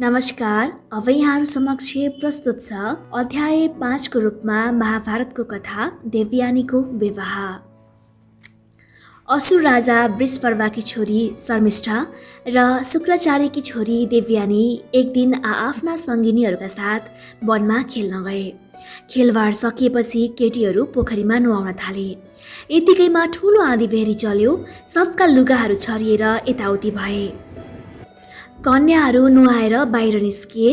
नमस्कार। अब यहाँहरू समक्ष प्रस्तुत छ अध्याय 5 को रूपमा महाभारतको कथा देवयानीको विवाह। असुर राजा वृषपर्वाकी छोरी शर्मिष्ठा र शुक्राचार्यकी छोरी देवयानी एक दिन आफ्ना सङ्गिनीहरूका साथ वनमा खेल्न गए। खेलवाड सकिएपछि केटीहरू पोखरीमा नुहाउन थाले। यतिकैमा ठुलो आँधी बेहरी चल्यो। सबका लुगाहरू छरिएर यताउति भए। कन्याहरू नुहाएर बाहिर निस्किए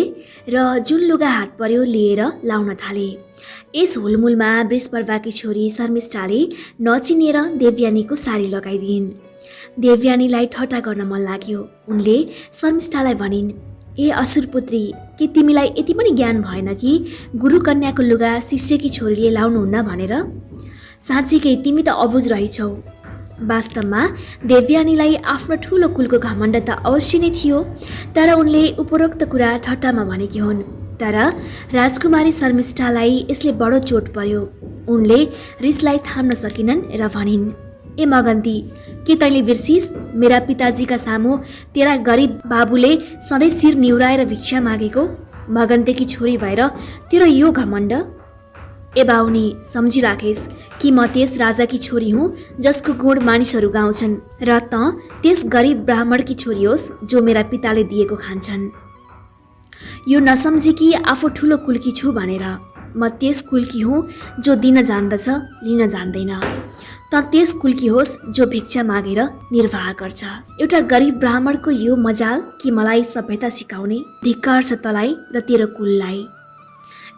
र जुन लुगा हात पर्यो लिएर लाउन थाले। यस हुलमुलमा वृषपर्वाकी छोरी शर्मिष्ठाले नचिनेर देवयानीको साडी लगाइदिइन्। देवयानीलाई ठट्टा गर्न मन लाग्यो। उनले शर्मिष्ठालाई भनिन्, ए असुरपुत्री, के तिमीलाई यति पनि ज्ञान भएन कि गुरु कन्याको लुगा शिष्यकी छोरीले लाउनुहुन्न भनेर? साँच्चीकै तिमी त अबुझ रहिछौ। वास्तवमा देवयानीलाई आफ्नो ठुलो कुलको घमण्ड त अवश्य नै थियो, तर उनले उपरोक्त कुरा ठट्टामा भनेकी हुन्। तर राजकुमारी शर्मिष्ठालाई यसले बडो चोट पर्यो। उनले रिसलाई थाम्न सकिनन् र भनिन्, ए मगन्ती, के तैँले बिर्सिस मेरा पिताजीका सामु तेरा गरिब बाबुले सधैँ शिर निहुराएर भिक्षा मागेको? मगन्तेकी छोरी भएर तेरो यो घमण्ड? ए बाहुनी, सम्झिराखेस् कि म त्यस राजाकी छोरी हुँ जसको गुण मानिसहरू गाउँछन्, र त त्यस गरिब ब्राह्मणकी छोरी होस् जो मेरा पिताले दिएको खान्छन्। यो नसम्झे कि आफू ठुलो कुलकी छु भनेर। म त्यस कुलकी हुँ जो दिन जान्दछ, लिन जान्दैन। त त्यस कुलकी होस् जो भिक्षा मागेर निर्वाह गर्छ। एउटा गरिब ब्राह्मणको यो मजाल कि मलाई सभ्यता सिकाउने? धिक्कार छ तलाई र तेरो कुललाई।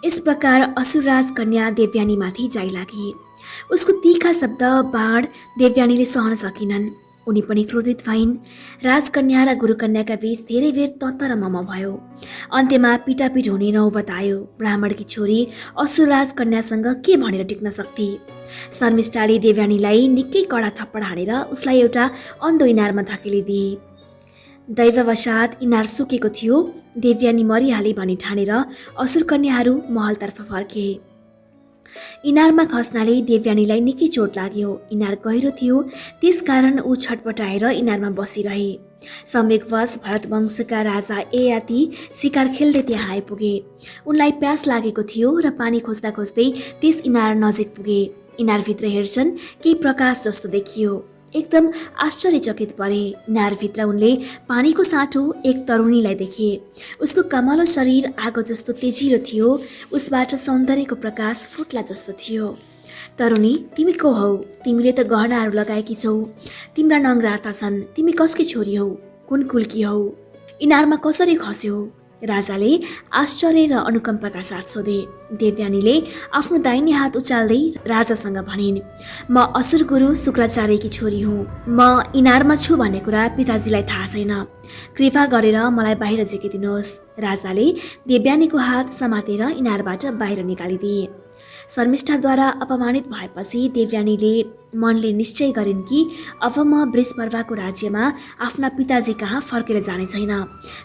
यस प्रकार असुरराज कन्या देवयानीमाथि जाइलागी। उसको तीखा शब्द बाण देवयानीले सहन सकिनन्। उनी पनि क्रोधित भइन्। राजकन्या र गुरुकन्याका बीच धेरै बेर तत्त र मम भयो। अन्त्यमा पिटापिट हुने नौबत आयो। ब्राह्मणकी छोरी असुरराज कन्यासँग के भनेर टिक्न सक्थे? शर्मिष्ठाले देवयानीलाई निकै कडा थप्पड हानेर उसलाई एउटा अन्धो इनारमा धकेलिदिए। दैववशात इनार सुकेको थियो। देवयानी मरिहाले भनी ठानेर असुर कन्याहरू महलतर्फ फर्के। इनारमा खस्नाले देवयानीलाई निकै चोट लाग्यो। इनार गहिरो थियो, त्यसकारण ऊ छटपटाएर इनारमा बसिरहे। संयोगवश भरत वंशका राजा ययाति शिकार खेल्दै त्यहाँ आइपुगे। उनलाई प्यास लागेको थियो र पानी खोज्दा खोज्दै त्यस इनार नजिक पुगे। इनारभित्र हेर्छन् केही प्रकाश जस्तो देखियो। एकदम आश्चर्यचकित परे। इनारभित्र उनले पानीको साँटो एक तरुणीलाई देखे। उसको कमलो शरीर आगो जस्तो तेजिलो थियो। उसबाट सौन्दर्यको प्रकाश फुट्ला जस्तो थियो। तरुणी, तिमी को हौ? तिमीले त गहनाहरू लगाएकी छौ। तिम्रा नङ्ग्राता छन्। तिमी कसकी छोरी हौ? कुन कुलकी हौ? इनारमा कसरी खस्यौ? राजाले आश्चर्य र अनुकम्पका साथ सोधे। देवयानीले आफ्नो दाहिने हात उचाल्दै राजासँग भनिन्, म असुर गुरु शुक्राचार्यकी छोरी हुँ। म इनारमा छु भन्ने कुरा पिताजीलाई थाहा छैन। कृपा गरेर मलाई बाहिर झिकिदिनुहोस्। राजाले देवयानीको हात समातेर इनारबाट बाहिर निकालिदिए। शर्मिष्ठाद्वारा अपमानित भएपछि देवयानीले मनले निश्चय गरिन् कि अब म वृषपर्वाको राज्यमा आफ्ना पिताजी कहाँ फर्केर जाने छैन।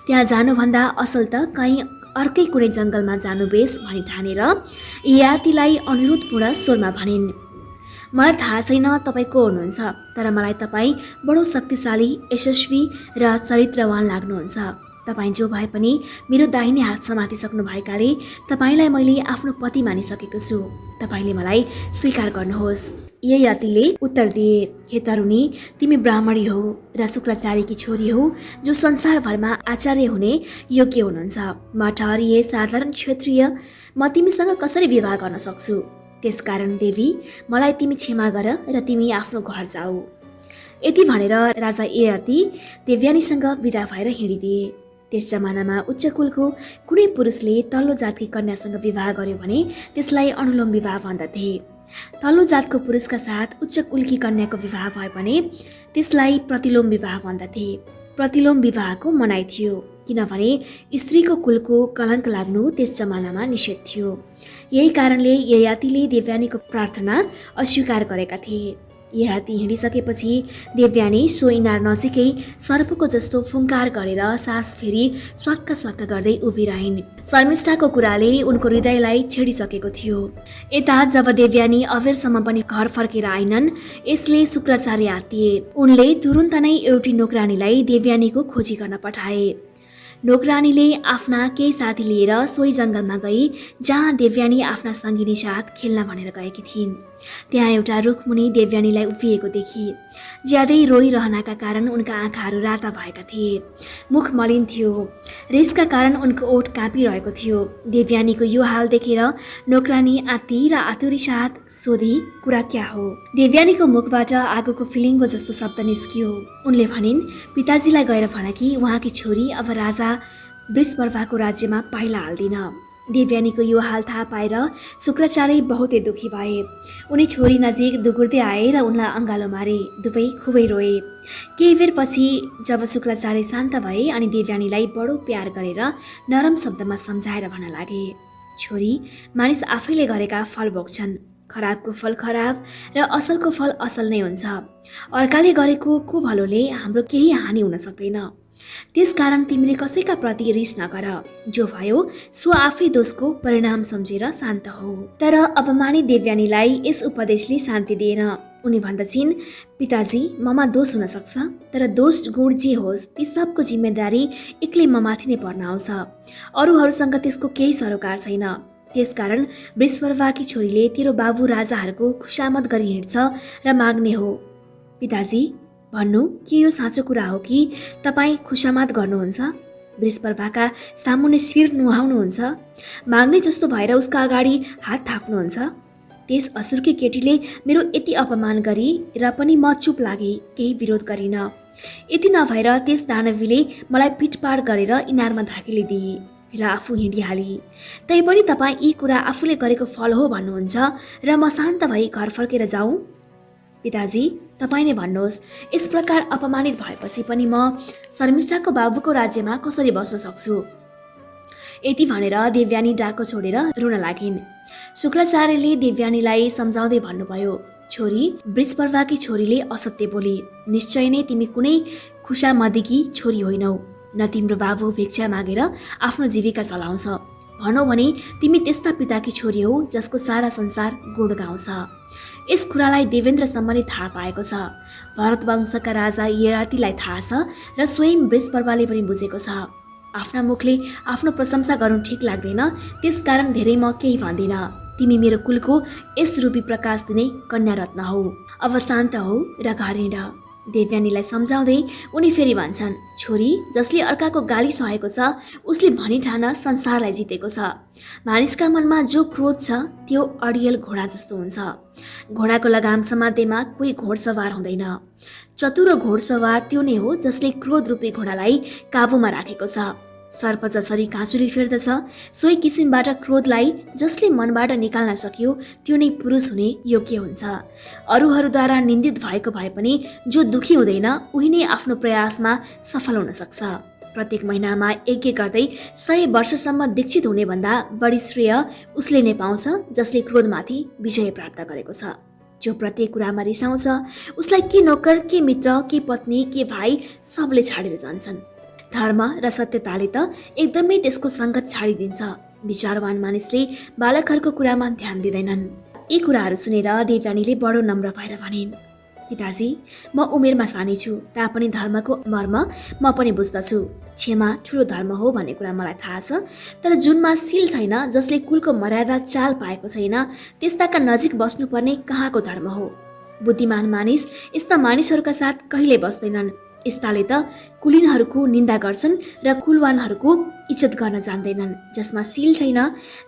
त्यहाँ जानुभन्दा असल त कहीँ अर्कै कुनै जङ्गलमा जानु बेस भनी ठानेर ययातिलाई अनुरोधपूर्ण स्वरमा भनिन्, मलाई थाहा छैन तपाईँ को हुनुहुन्छ, तर मलाई तपाईँ बडो शक्तिशाली, यशस्वी र चरित्रवान लाग्नुहुन्छ। तपाईँ जो भए पनि मेरो दाहिने हात समातिसक्नु भएकाले तपाईँलाई मैले आफ्नो पति मानिसकेको छु। तपाईँले मलाई स्वीकार गर्नुहोस्। ययातिले उत्तर दिए, हे तरुणी, तिमी ब्राह्मणी हौ र शुक्राचार्यकी छोरी हौ जो संसारभरमा आचार्य हुने योग्य हुनुहुन्छ। म ठहरिए साधारण क्षत्रिय, म तिमीसँग कसरी विवाह गर्न सक्छु? त्यसकारण देवी, मलाई तिमी क्षमा गर र तिमी आफ्नो घर जाऊ। यति भनेर राजा ययाति देवयानीसँग विदा भएर हिँडिदिए। त्यस जमानामा उच्च कुलको कुनै पुरुषले तल्लो जातकी कन्यासँग विवाह गर्यो भने त्यसलाई अनुलोम विवाह भन्दथे। तल्लो जातको पुरुषका साथ उच्च कुलकी कन्याको विवाह भयो भने त्यसलाई प्रतिलोम विवाह भन्दथे। प्रतिलोम विवाहको मनाइ थियो, किनभने स्त्रीको कुलको कलङ्क लाग्नु त्यस जमानामा निषेध थियो। यही कारणले ययातिले देवयानीको प्रार्थना अस्वीकार गरेका थिए। ययाति हिँडिसकेपछि देवयानी सो इनार नजिकै सर्पको जस्तो फुङ्कार गरेर सास फेरि स्वाक्क स्वाक्क गर्दै उभिरहिन्। शर्मिष्ठाको कुराले उनको हृदयलाई छेडिसकेको थियो। यता जब देवयानी अबेरसम्म पनि घर फर्केर आइनन्, यसले शुक्राचार्य आत्तिए। उनले तुरुन्त नै एउटी नोकरानीलाई देवयानीको खोजी गर्न पठाए। नोकरानीले आफ्ना केही साथी लिएर सोही जङ्गलमा गई जहाँ देवयानी आफ्ना सङ्गिनी साथ खेल्न भनेर गएकी थिइन्। त्यहाँ एउटा रुखमुनि देवयानीलाई उभिएको देखी। ज्यादै रोइरहनाका कारण उनका आँखाहरू राता भएका थिए, मुख मलिन थियो, रिसका कारण उनको ओठ काँपिरहेको थियो। देवयानीको यो हाल देखेर नोकरानी आत्ती र आतुरी साथ सोधी, कुरा क्या हो? देवयानीको मुखबाट आगोको फिलिङ्गो जस्तो शब्द निस्कियो। उनले भनिन्, पिताजीलाई गएर भन कि उहाँकी छोरी अब राजा वृषपर्वाको राज्यमा पाइला हाल्दिन। देवयानीको यो हाल थाहा पाएर शुक्राचार्य बहुतै दुखी भए। उनी छोरी नजिक दुगुर्दै आए र उनलाई अँगालो मारे। दुवै खुबै रोए। केही बेरपछि जब शुक्राचार्य शान्त भए अनि देवयानीलाई बडो प्यार गरेर नरम शब्दमा सम्झाएर भन्न लागे, छोरी, मानिस आफैले गरेका फल भोग्छन्। खराबको फल खराब र असलको फल असल नै हुन्छ। अर्काले गरेको को भलोले हाम्रो केही हानि हुन सक्दैन। त्यसकारण तिमीले कसैका प्रति रिस नगर। जो भयो सो आफै दोषको परिणाम सम्झेर शान्त हो। तर अपमानित देवयानीलाई यस उपदेशले शान्ति दिएन। उनी भन्दछिन्, पिताजी, ममा दोष हुन सक्छ, तर दोष गुण जे होस् ती सबको जिम्मेदारी एक्लै ममाथि नै पर्न आउँछ। अरूहरूसँग त्यसको केही सरोकार छैन। त्यसकारण वृषपर्वाकी छोरीले तेरो बाबु राजाहरूको खुशामद गरी हिँड्छ र माग्ने हो। पिताजी, भन्नु के यो साँचो कुरा हो कि तपाईँ खुशामद गर्नुहुन्छ? वृषपर्वाका सामुन्ने शिर नुहाउनुहुन्छ? माग्ने जस्तो भएर उसका अगाडि हात थाप्नुहुन्छ? त्यस असुरकी केटीले मेरो यति अपमान गरी र पनि म चुप लागे, केही विरोध गरिन। यति नभएर त्यस दानवीले मलाई पिटपाड गरेर इनारमा धकेलिदिए र आफू हिँडिहाली। तैपनि तपाईँ यी कुरा आफूले गरेको फल हो भन्नुहुन्छ र म शान्त भई घर फर्केर जाउँ? पिताजी, तपाईँ नै भन्नुहोस्, यस प्रकार अपमानित भएपछि पनि म शर्मिष्ठाको बाबुको राज्यमा कसरी बस्न सक्छु? यति भनेर देवयानी डाको छोडेर रुन लागिन्। शुक्राचार्यले देवयानीलाई सम्झाउँदै भन्नुभयो, छोरी, वृषपर्वाकी छोरीले असत्य बोली। निश्चय नै तिमी कुनै खुशामदीकी छोरी होइनौ। न तिम्रो बाबु भिक्षा मागेर आफ्नो जीविका चलाउँछ। भनौ भने तिमी त्यस्ता पिताकी छोरी हो जसको सारा संसार गुण गाउँछ। यस कुरालाई देवेन्द्रसम्मले थाहा पाएको छ। भरत वंशका राजा ययातिलाई थाहा छ र स्वयं वृषपर्वाले पनि बुझेको छ। आफ्ना मुखले आफ्नो प्रशंसा गर्नु ठिक लाग्दैन, त्यसकारण धेरै म केही भन्दिन। तिमी मेरो कुलको यस रूपी प्रकाश दिने कन्या रत्न हौ। अब शान्त हौ र घर हिँड। देवयानीलाई सम्झाउँदै उनी फेरि भन्छन्, छोरी, जसले अर्काको गाली सहेको छ उसले भनी ठान संसारलाई जितेको छ। मानिसका मनमा जो क्रोध छ त्यो अडियल घोडा जस्तो हुन्छ। घोडाको लगाम समात्दैमा कोही घोडसवार हुँदैन। चतुर घोडसवार त्यो नै हो जसले क्रोध रूपी घोडालाई काबुमा राखेको छ। सर्प जसरी काँचुली फेर्दछ सोही किसिमबाट क्रोधलाई जसले मनबाट निकाल्न सक्यो त्यो नै पुरुष हुने योग्य हुन्छ। अरूहरूद्वारा निन्दित भएको भए पनि जो दुखी हुँदैन उही नै आफ्नो प्रयासमा सफल हुन सक्छ। प्रत्येक महिनामा यज्ञ गर्दै 100 वर्षसम्म दीक्षित हुने भन्दा बढी श्रेय उसले नै पाउँछ जसले क्रोधमाथि विजय प्राप्त गरेको छ। जो प्रत्येक कुरामा रिसाउँछ उसलाई के नोकर, के मित्र, के पत्नी, के भाइ सबले छाडेर जान्छन्। धर्म र सत्यताले त एकदमै त्यसको सङ्गत छाडिदिन्छ। विचारवान मानिसले बालकहरूको कुरामा ध्यान दिँदैनन्। यी कुराहरू सुनेर देवयानीले बडो नम्र भएर भनिन्, पिताजी, म उमेरमा सानी छु, तापनि धर्मको मर्म म पनि बुझ्दछु। क्षमा ठुलो धर्म हो भन्ने कुरा मलाई थाहा छ, तर जुनमा सील छैन, जसले कुलको मर्यादा चाल पाएको छैन, त्यस्ताका नजिक बस्नुपर्ने कहाँको धर्म हो? बुद्धिमान मानिस यस्ता मानिसहरूका साथ कहिले बस्दैनन्। यस्ताले त कुलीनहरूको निन्दा गर्छन् र कुलवानहरूको इज्जत गर्न जान्दैनन्। जसमा सील छैन,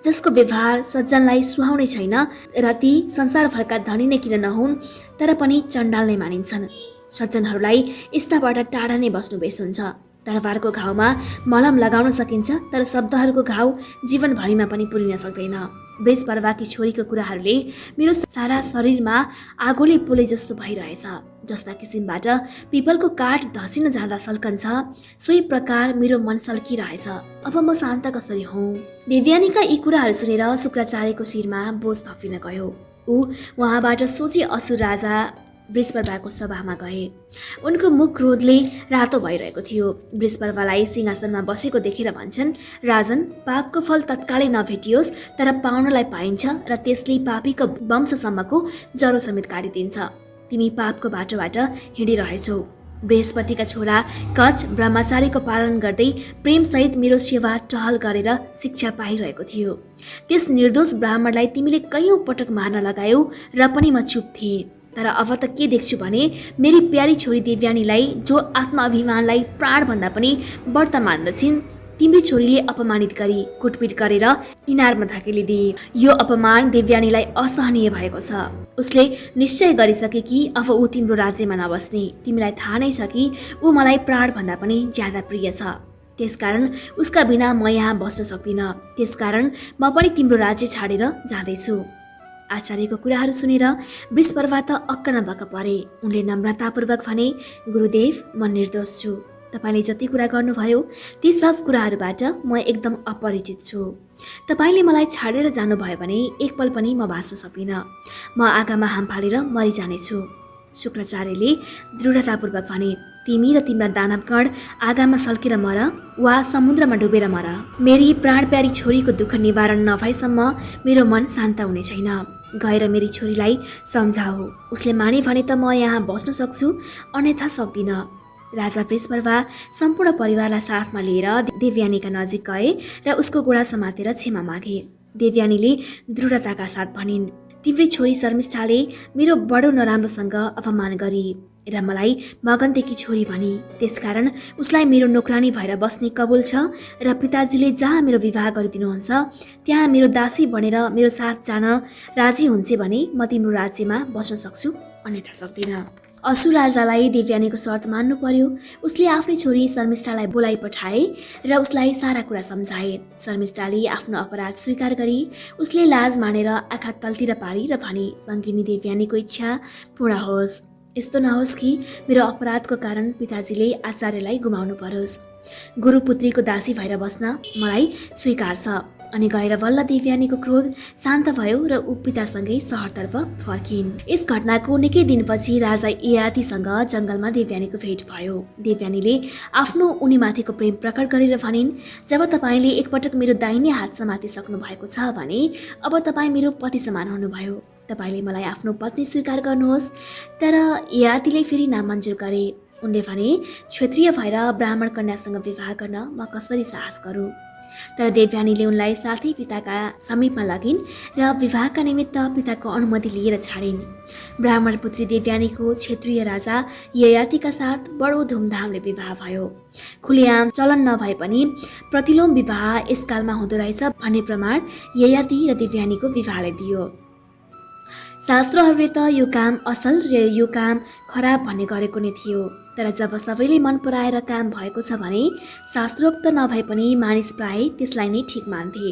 जसको व्यवहार सज्जनलाई सुहाउने छैन र ती संसारभरका धनी नै किन नहुन् तर पनि चण्डाल नै मानिन्छन्। सज्जनहरूलाई यस्ताबाट टाढा नै बस्नु बेस हुन्छ। तरबारको घाउमा मलम लगाउन सकिन्छ, तर शब्दहरूको घाउ जीवनभरिमा पनि पुरिन सक्दैन। वृषपर्वाकी छोरीको कुराहरूले मेरो सारा शरीरमा आगोले पोले जस्तो भइरहेछ। जस्ता किसिमबाट पिपलको काठ धसिन जाँदा सल्कन्छ, सोही प्रकार मेरो मन सल्किरहेछ। अब म शान्त कसरी हौँ? देवयानीका यी कुराहरू सुनेर शुक्राचार्यको शिरमा बोझ थपिन गयो। ऊ उहाँबाट सोची असुर राजा वृषपर्वाको सभामा गए। उनको मुख क्रोधले रातो भइरहेको थियो। वृषपर्वालाई सिंहासनमा बसेको देखेर भन्छन्, राजन, पापको फल तत्कालै नभेटियोस्, तर पाउनलाई पाइन्छ र त्यसले पापीको वंशसम्मको जरो समेत काटिदिन्छ। तिमी पापको बाटोबाट हिँडिरहेछौ। बृहस्पतिका छोरा कच ब्रह्मचारीको पालन गर्दै प्रेमसहित मेरो सेवा टहल गरेर शिक्षा पाइरहेको थियो। त्यस निर्दोष ब्राह्मणलाई तिमीले कैयौँ पटक मार्न लगायौ र पनि म चुप थिएँ। तर अब त के देख्छु भने मेरी प्यारी छोरी देवयानीलाई, जो आत्माभिमानलाई प्राणभन्दा पनि बढ्ता मान्दछिन्, तिम्री छोरीले अपमानित गरी कुटपिट गरेर इनारमा धकेलिदिए। यो अपमान देवयानीलाई असहनीय भएको छ। उसले निश्चय गरिसके कि अब ऊ तिम्रो राज्यमा नबस्ने। तिमीलाई थाहा नै छ कि ऊ मलाई प्राणभन्दा पनि ज्यादा प्रिय छ। त्यसकारण उसका बिना म यहाँ बस्न सक्दिनँ। त्यसकारण म पनि तिम्रो राज्य छाडेर जाँदैछु। आचार्यको कुराहरू सुनेर वृषपर्वा त अक्क नभक्क परे। उनले नम्रतापूर्वक भने, गुरुदेव, म निर्दोष छु। तपाईँले जति कुरा गर्नुभयो ती सब कुराहरूबाट म एकदम अपरिचित छु। तपाईँले मलाई छाडेर जानुभयो भने एक पल पनि म बाँच्न सक्दिनँ। म आगामा हाम फालेर मरिजानेछु। शुक्राचार्यले दृढतापूर्वक भने, तिमी र तिम्रा दानवगण आगामा सल्केर मर वा समुद्रमा डुबेर मर। मेरी प्राणप्यारी छोरीको दुःख निवारण नभएसम्म मेरो मन शान्त हुने छैन। गएर मेरी छोरीलाई सम्झाऊ। उसले माने भने त म यहाँ बस्न सक्छु, अन्यथा सक्दिनँ। राजा वृषपर्वा सम्पूर्ण परिवारलाई साथमा लिएर देवयानीका नजिक गए र उसको गोडा समातेर क्षमा मागे। देवयानीले दृढताका साथ भनिन्, तिम्री छोरी शर्मिष्ठाले मेरो बडो नराम्रोसँग अपमान गरी र मलाई मगनदेखि छोरी भनी। त्यसकारण उसलाई मेरो नोकरानी भएर बस्ने कबुल छ र पिताजीले जहाँ मेरो विवाह गरिदिनुहुन्छ त्यहाँ मेरो दासी बनेर मेरो साथ जान राजी हुन्छ भने म तिम्रो राज्यमा बस्न सक्छु, अन्यथा सक्दिनँ। असुर राजालाई देवयानीको शर्त मान्नु पर्यो। उसले आफ्नै छोरी शर्मिष्ठालाई बोलाइ पठाए र उसलाई सारा कुरा सम्झाए। शर्मिष्ठाले आफ्नो अपराध स्वीकार गरी उसले लाज मानेर आँखा तलतिर पारी र भने, सङ्गिनी देवयानीको इच्छा पूर्ण होस्। यस्तो नहोस् कि मेरो अपराधको कारण पिताजीले आचार्यलाई गुमाउनु परोस्। गुरुपुत्रीको दासी भएर बस्न मलाई स्वीकार छ। अनि गएर बल्ल देवयानीको क्रोध शान्त भयो र ऊ पितासँगै सहरतर्फ फर्किन्। यस घटनाको निकै दिनपछि राजा ययातिसँग जङ्गलमा देवयानीको भेट भयो। देवयानीले आफ्नो उनीमाथिको प्रेम प्रकट गरेर भनिन्, जब तपाईँले एकपटक मेरो दाहिने हात समातिसक्नु भएको छ भने अब तपाईँ मेरो पति समान हुनुभयो। तपाईँले मलाई आफ्नो पत्नी स्वीकार गर्नुहोस्। तर ययातिले फेरि नामञ्जुर गरे। उनले भने, क्षत्रिय भएर ब्राह्मण कन्यासँग विवाह गर्न म कसरी साहस गरौँ। तर देवयानीले उनलाई साथै पिताका समीपमा लगिन् र विवाहका निमित्त पिताको अनुमति लिएर छाडिन्। ब्राह्मण पुत्री देवयानीको क्षत्रिय राजा ययातिका साथ बडो धुमधामले विवाह भयो। खुलेआम चलन नभए पनि प्रतिलोम विवाह यसकालमा हुँदो रहेछ भन्ने प्रमाण ययाति र देवयानीको विवाहले दियो। शास्त्रहरूले त यो काम असल र यो काम खराब भन्ने गरेको नै थियो। तर जब सबैले मन पराएर काम भएको छ भने शास्त्रोक्त नभए पनि मानिस प्राय त्यसलाई नै ठिक मान्थे।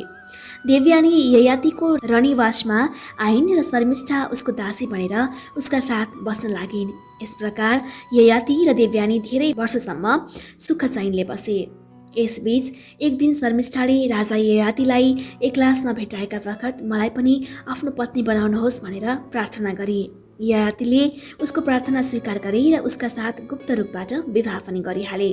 देवयानी ययातिको रनिवासमा आइन् र शर्मिष्ठा उसको दासी बनेर उसका साथ बस्न लागिन्। यस प्रकार ययाति र देवयानी धेरै वर्षसम्म सुख चैनले बसे। यसबीच एक दिन शर्मिष्ठाले राजा ययातिलाई एक्लासमा भेटाएका बखत मलाई पनि आफ्नो पत्नी बनाउनुहोस् भनेर प्रार्थना गरी। ययातिले उसको प्रार्थना स्वीकार गरे र उसका साथ गुप्त रूपबाट विवाह पनि गरिहाले।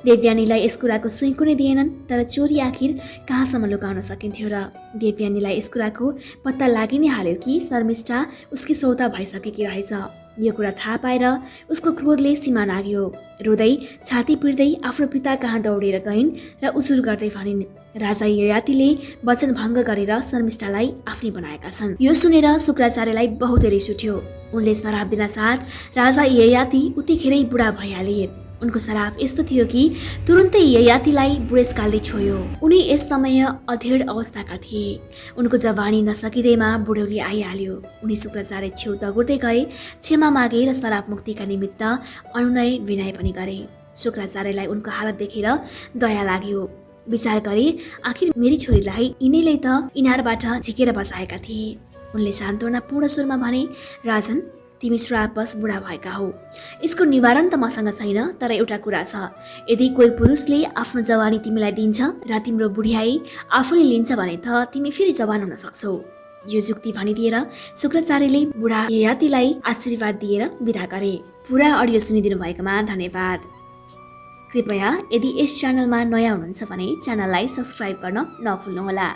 देवयानीलाई यस कुराको सुइँको नै दिएनन्। तर चोरी आखिर कहाँसम्म लुकाउन सकिन्थ्यो र। देवयानीलाई यस कुराको पत्ता लागि नै हाल्यो कि शर्मिष्ठा उसकी सौता भइसकेकी रहेछ। यो कुरा थाहा पाएर उसको क्रोधले सीमा नाग्यो। रुँदै छाती पिर्दै आफ्नो पिता कहाँ दौडेर गइन् र उजुर गर्दै भनिन्, राजा ययातिले वचन भङ्ग गरेर शर्मिष्ठालाई आफ्नै बनाएका छन्। यो सुनेर शुक्राचार्यलाई बहुत रिस उठ्यो। उनले श्राप दिन साथ राजा ययाति उतिखेरै बुढा भइहाले। उनको श्राप यस्तो थियो कि तुरुन्तै ययातिलाई बुढेसकालले छोयो। उनी यस समय अधेड अवस्थाका थिए। उनको जवानी नसकिँदैमा बुढौली आइहाल्यो। उनी शुक्राचार्य छेउ दगुर्दै गए, क्षमा मागे र श्राप मुक्तिका निमित्त अनुनय विनय पनि गरे। शुक्राचार्यलाई उनको हालत देखेर दया लाग्यो। विचार गरे, आखिर मेरी छोरीलाई यिनैले त इनारबाट झिकेर बचाएका थिए। उनले सान्त्वनापूर्ण स्वरमा भने, राजन, तिमी श्रापवश बुढा भएका हौ। यसको निवारण त मसँग छैन। तर एउटा कुरा छ, यदि कोही पुरुषले आफ्नो जवानी तिमीलाई दिन्छ र तिम्रो बुढियाई आफूले लिन्छ भने त तिमी फेरि जवान हुन सक्छौ। यो जुक्ति भनिदिएर शुक्राचार्यले बुढा ययातिलाई आशीर्वाद दिएर विदा गरे। पुरा अडियो सुनिदिनु भएकोमा धन्यवाद। कृपया यदि यस च्यानलमा नयाँ हुनुहुन्छ भने च्यानललाई सब्स्क्राइब गर्न नभुल्नुहोला।